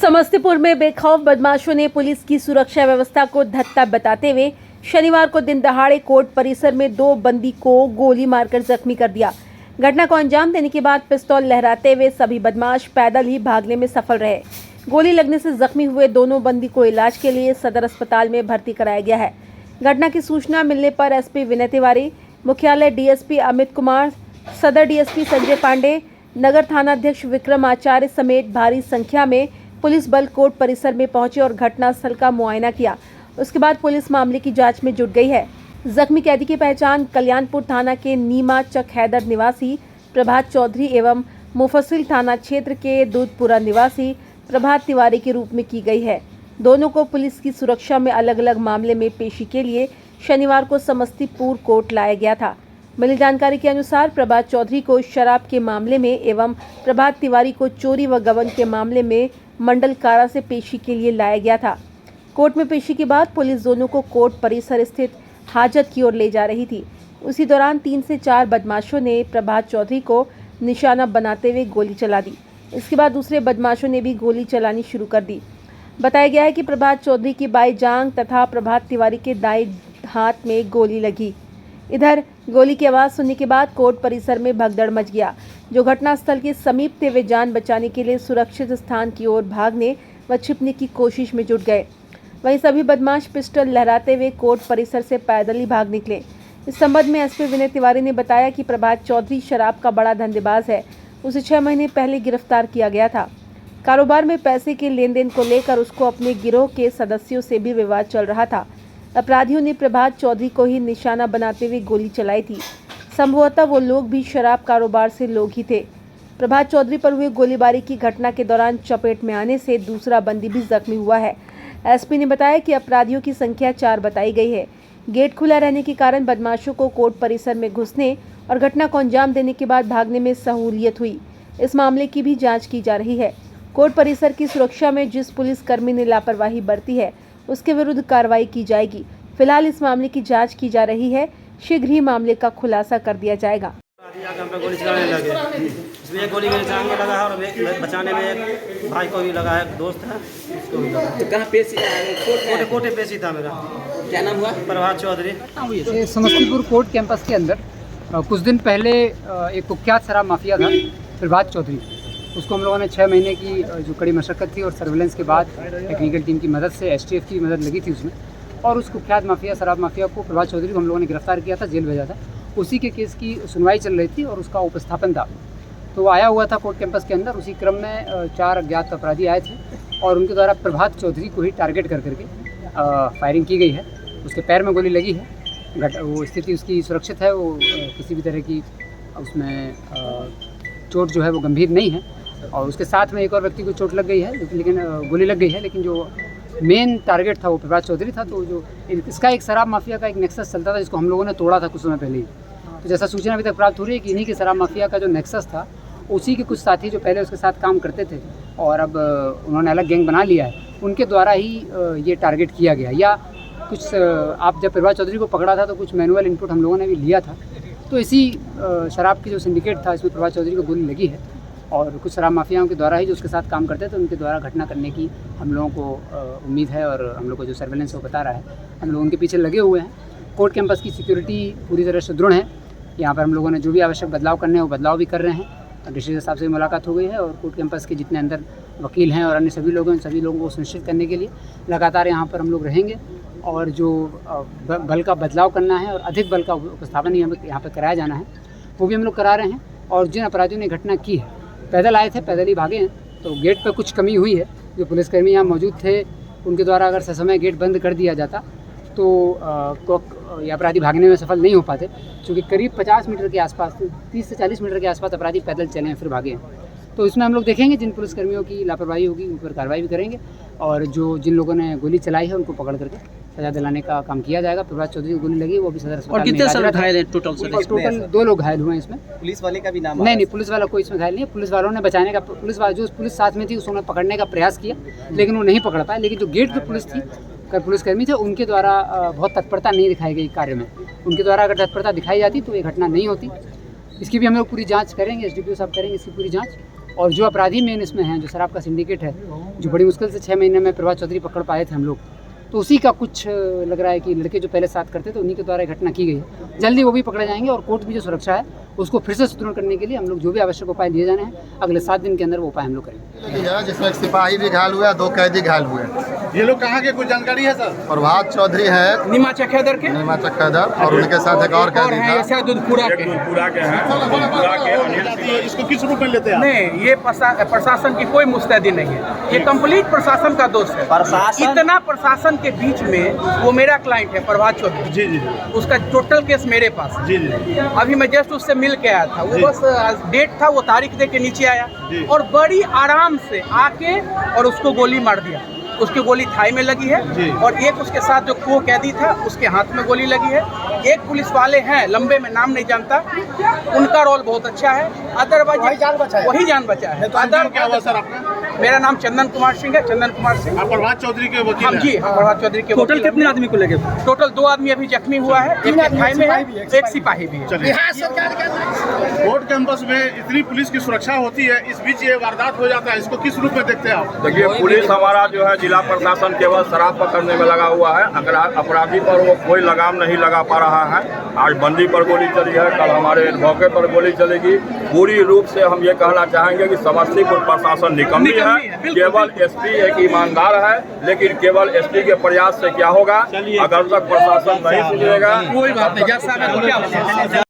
समस्तीपुर में बेखौफ बदमाशों ने पुलिस की सुरक्षा व्यवस्था को धत्ता बताते हुए शनिवार को दिन दहाड़े कोर्ट परिसर में 2 बंदी को गोली मारकर जख्मी कर दिया। घटना को अंजाम देने के बाद पिस्तौल लहराते हुए सभी बदमाश पैदल ही भागने में सफल रहे। गोली लगने से जख्मी हुए दोनों बंदी को इलाज के लिए सदर अस्पताल में भर्ती कराया गया है। घटना की सूचना मिलने पर एसपी विनय तिवारी, मुख्यालय डीएसपी अमित कुमार, सदर डीएसपी संजय पांडे, नगर थानाध्यक्ष विक्रम आचार्य समेत भारी संख्या में पुलिस बल कोर्ट परिसर में पहुंचे और घटनास्थल का मुआयना किया। उसके बाद पुलिस मामले की जांच में जुट गई है। जख्मी कैदी की पहचान कल्याणपुर थाना के नीमा चक हैदर निवासी प्रभात चौधरी एवं मुफस्सिल थाना क्षेत्र के दूधपुरा निवासी प्रभात तिवारी के रूप में की गई है। दोनों को पुलिस की सुरक्षा में अलग अलग मामले में पेशी के लिए शनिवार को समस्तीपुर कोर्ट लाया गया था। मिली जानकारी के अनुसार प्रभात चौधरी को शराब के मामले में एवं प्रभात तिवारी को चोरी व गबन के मामले में मंडल कारा से पेशी के लिए लाया गया था। कोर्ट में पेशी के बाद पुलिस दोनों को कोर्ट परिसर स्थित हाजत की ओर ले जा रही थी। उसी दौरान 3 से 4 बदमाशों ने प्रभात चौधरी को निशाना बनाते हुए गोली चला दी। इसके बाद दूसरे बदमाशों ने भी गोली चलानी शुरू कर दी। बताया गया है कि प्रभात चौधरी की बाईं जांघ तथा प्रभात तिवारी के दाएं हाथ में गोली लगी। इधर गोली की आवाज़ सुनने के बाद कोर्ट परिसर में भगदड़ मच गया, जो घटनास्थल के समीप थे वे जान बचाने के लिए सुरक्षित स्थान की ओर भागने व छिपने की कोशिश में जुट गए। वहीं सभी बदमाश पिस्टल लहराते हुए कोर्ट परिसर से पैदल ही भाग निकले। इस संबंध में एसपी विनय तिवारी ने बताया कि प्रभात चौधरी शराब का बड़ा धंधेबाज है। उसे 6 महीने पहले गिरफ्तार किया गया था। कारोबार में पैसे के लेन देन को लेकर उसको अपने गिरोह के सदस्यों से भी विवाद चल रहा था। अपराधियों ने प्रभात चौधरी को ही निशाना बनाते हुए गोली चलाई थी। संभवतः वो लोग भी शराब कारोबार से लोग ही थे। प्रभात चौधरी पर हुई गोलीबारी की घटना के दौरान चपेट में आने से दूसरा बंदी भी जख्मी हुआ है। एसपी ने बताया कि अपराधियों की संख्या 4 बताई गई है। गेट खुला रहने के कारण बदमाशों को कोर्ट परिसर में घुसने और घटना को अंजाम देने के बाद भागने में सहूलियत हुई। इस मामले की भी जाँच की जा रही है। कोर्ट परिसर की सुरक्षा में जिस पुलिसकर्मी ने लापरवाही बरती है उसके विरुद्ध कार्रवाई की जाएगी। फिलहाल इस मामले की जांच की जा रही है। शीघ्र ही मामले का खुलासा कर दिया जाएगा। गोली चलाने लगे, इसमें गोली मेरे जान में लगा है और बचाने में एक भाई को भी लगा है, दोस्त है उसको भी लगा। तो कहाँ पेशी कोटे पेशी था मेरा। क्या नाम हुआ? प्रभात चौधरी। ये समस्तीपुर कोर्ट कैंपस के अंदर कुछ दिन पहले एक कुख्यात शराब माफिया था प्रभात चौधरी। उसको हम लोगों ने 6 महीने की जो कड़ी मशक्कत थी और सर्विलेंस के बाद टेक्निकल टीम की मदद से एसटीएफ की मदद लगी थी उसमें, और उस कुख्यात माफिया शराब माफिया को प्रभात चौधरी को हम लोगों ने गिरफ्तार किया था, जेल भेजा था। उसी के केस की सुनवाई चल रही थी और उसका उपस्थापन था, तो वो आया हुआ था कोर्ट कैंपस के अंदर। उसी क्रम में 4 अज्ञात अपराधी आए थे और उनके द्वारा प्रभात चौधरी को ही टारगेट कर करके फायरिंग की गई है। उसके पैर में गोली लगी है। वो स्थिति उसकी सुरक्षित है, वो किसी भी तरह की उसमें चोट जो है वो गंभीर नहीं है। और उसके साथ में एक और व्यक्ति को चोट लग गई है, लेकिन गोली लग गई है, लेकिन जो मेन टारगेट था वो प्रभात चौधरी था। तो जो इसका एक शराब माफिया का एक नेक्सस चलता था जिसको हम लोगों ने तोड़ा था कुछ समय पहले ही। तो जैसा सूचना अभी तक प्राप्त हो रही है कि इन्हीं के शराब माफिया का जो नेक्सस था, उसी के कुछ साथी जो पहले उसके साथ काम करते थे और अब उन्होंने अलग गैंग बना लिया है, उनके द्वारा ही ये टारगेट किया गया। या कुछ आप जब प्रभात चौधरी को पकड़ा था तो कुछ मैनुअल इनपुट हम लोगों ने भी लिया था, तो इसी शराब की जो सिंडिकेट था इसमें प्रभात चौधरी को गोली लगी है और कुछ शराब माफियाओं के द्वारा ही जो उसके साथ काम करते थे उनके द्वारा घटना करने की हम लोगों को उम्मीद है। और हम लोग को जो सर्वेलेंस वो बता रहा है, हम लोग उनके पीछे लगे हुए हैं। कोर्ट कैंपस की सिक्योरिटी पूरी तरह से दृढ़ है। यहाँ पर हम लोगों ने जो भी आवश्यक बदलाव करने हैं वो बदलाव भी कर रहे हैं। डिस्ट्रिक्ट साहब से मुलाकात हो गई है और कोर्ट कैंपस के जितने अंदर वकील हैं और अन्य सभी लोग हैं, सभी लोगों को सुनिश्चित करने के लिए लगातार यहाँ पर हम लोग रहेंगे। और जो बल का बदलाव करना है और अधिक बल का उपस्थापन यहाँ पर कराया जाना है वो भी हम लोग करा रहे हैं। और जिन अपराधियों ने घटना की है, पैदल आए थे, पैदल ही भागे हैं, तो गेट पर कुछ कमी हुई है। जो पुलिसकर्मी यहाँ मौजूद थे उनके द्वारा अगर ससमय गेट बंद कर दिया जाता तो ये अपराधी भागने में सफल नहीं हो पाते, क्योंकि करीब 50 मीटर के आसपास, 30 से 40 मीटर के आसपास अपराधी पैदल चले हैं फिर भागे हैं। तो इसमें हम लोग देखेंगे जिन पुलिसकर्मियों की लापरवाही होगी उन पर कार्रवाई भी करेंगे और जिन लोगों ने गोली चलाई है उनको पकड़ करके सजा दिलाने का काम किया जाएगा। प्रभात चौधरी को गोली लगी, वो भी सदर अस्पताल में घायल है? टोटल 2 लोग घायल हुए हैं इसमें। पुलिस वाले का भी नाम? नहीं, पुलिस वाला कोई इसमें घायल नहीं है। पुलिस वालों ने बचाने का, जो पुलिस साथ में थी उसने पकड़ने का प्रयास किया लेकिन वो नहीं पकड़ पाए। लेकिन जो गेट पर पुलिस थी, पुलिसकर्मी थे, उनके द्वारा बहुत तत्परता नहीं दिखाई गई कार्य में। उनके द्वारा अगर तत्परता दिखाई जाती तो ये घटना नहीं होती। इसकी भी हम लोग पूरी जाँच करेंगे, SDPO साहब करेंगे इसकी पूरी जाँच और जो अपराधी मेन इसमें हैं, जो शराब का सिंडिकेट है, जो बड़ी मुश्किल से 6 महीने में प्रभात चौधरी पकड़ पाए थे हम लोग, तो उसी का कुछ लग रहा है कि लड़के जो पहले साथ करते थे उन्हीं के द्वारा घटना की गई है। जल्दी वो भी पकड़े जाएंगे और कोर्ट की जो सुरक्षा है उसको फिर से सुदृढ़ करने के लिए हम लोग जो भी आवश्यक उपाय लिए जाने हैं अगले 7 दिन के अंदर वो उपाय हम लोग करेंगे। जिसमें एक सिपाही भी घायल हुआ, 2 कैदी घायल हुए। ये लोग कहाँ के, कुछ जानकारी है सर? प्रभात चौधरी है नीमा चखेदर के नीमा चक्कर और उनके साथ एक और कैदी था। ऐसा दूधपुरा के इसको किस रूप में लेते हैं आप? नहीं, ये प्रशासन की कोई मुस्तैदी नहीं है, ये कंप्लीट प्रशासन का दोष है। प्रशासन इतना प्रशासन के बीच में वो मेरा क्लाइंट है प्रभात चौधरी जी जी उसका टोटल केस मेरे पास है। जी जी अभी मैं जस्ट उससे मिल के आया था, वो जी। बस डेट था, वो तारीख दे के नीचे आया जी। और बड़ी आराम से आके और उसको गोली मार दिया। उसकी गोली थाई में लगी जी। है और एक उसके साथ जो को कैदी था उसके हाथ में गोली लगी है। एक पुलिस वाले हैं लंबे में, नाम नहीं जानता, उनका रोल बहुत अच्छा है। अदरवाइज वही जान बचा है। तो अंजाम क्या हुआ सर आपका? मेरा नाम चंदन कुमार सिंह है, चंदन कुमार सिंह। आप प्रभात चौधरी के वकील हम हैं? जी हाँ, प्रभात चौधरी के टोटल वकील कितने हैं। आदमी को लेके? टोटल 2 आदमी अभी जख्मी हुआ है, एक के थाई में है, एक सिपाही भी है। चलिए, कोर्ट कैंपस में इतनी पुलिस की सुरक्षा होती है, इस बीच ये वारदात हो जाता है, इसको किस रूप में देखते हैं आप? देखिए, पुलिस हमारा जो है जिला प्रशासन केवल शराब पकड़ने में लगा हुआ है। अपराधी पर वो कोई लगाम नहीं लगा पा रहा है। आज बंदी पर गोली चली है, कल हमारे एडवोकेट पर गोली चलेगी। पूरी रूप से हम ये कहना चाहेंगे कि समस्तीपुर प्रशासन निकम्मी है। केवल एसपी एक ईमानदार है, लेकिन केवल एसपी के प्रयास से क्या होगा? अगर तक प्रशासन नहीं सुधरेगा, कोई बात नहीं, जज साहब है तो क्या होगा?